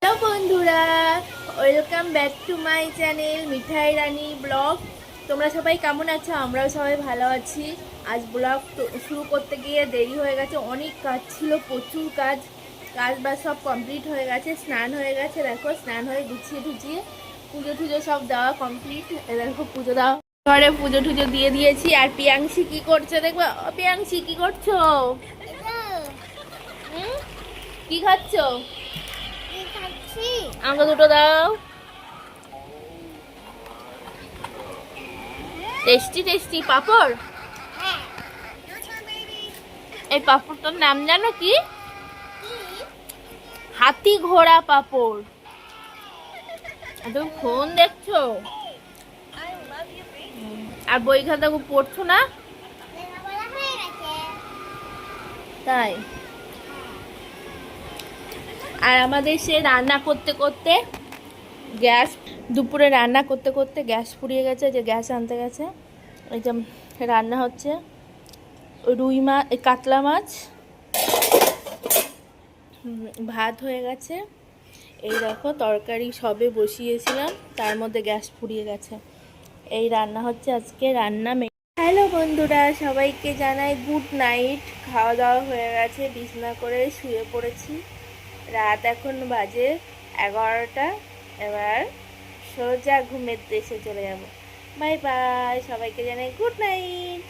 Hello বন্ধুরা, welcome back to my channel Mithai Rani blog. তোমরা সবাই কেমন আছো? আমরাও সবাই ভালো আছি। আজ ব্লগ শুরু করতে গিয়ে দেরি হয়ে গেছে, অনেক কাজ ছিল, প্রচুর কাজ বা সব কমপ্লিট হয়ে গেছে। স্নান হয়ে গেছে, দেখো স্নান হয়ে গুছিয়ে টুছিয়ে পুজো টুজো সব দেওয়া কমপ্লিট। দেখো পুজো দেওয়া ঘরে পুজো টুজো দিয়ে দিয়েছি। আর পিয়াংশি কি করছে দেখবো? পিয়াংশি কি করছো? কি খাচ্ছো? আমাকে দুটো দাও। টেস্টি টেস্টি পাপড়। এই পাপড়টার নাম জানো কি? হাতি ঘোড়া পাপড়। তুমি ফোন দেখছো আর বই খাতা পড়ছো না? তাই। আর আমাদের সে রান্না করতে করতে গ্যাস, দুপুরে রান্না করতে করতে গ্যাস ফুরিয়ে গেছে, যে গ্যাস আনতে গেছে। এই যে রান্না হচ্ছে রুই মাছ, কাতলা মাছ, ভাত হয়ে গেছে। এই দেখো তরকারি সবে বসিয়েছিলাম, তার মধ্যে গ্যাস ফুরিয়ে গেছে। এই রান্না হচ্ছে আজকে রান্না। হ্যালো বন্ধুরা, সবাইকে জানাই গুড নাইট। খাওয়া দাওয়া হয়ে গেছে, বিছানা করে শুয়ে পড়েছি। রাত এখন বাজে 11টা। এবার সোজা ঘুমের দেশে চলে যাব। বাই বাই, সবাইকে জানাই গুড নাইট।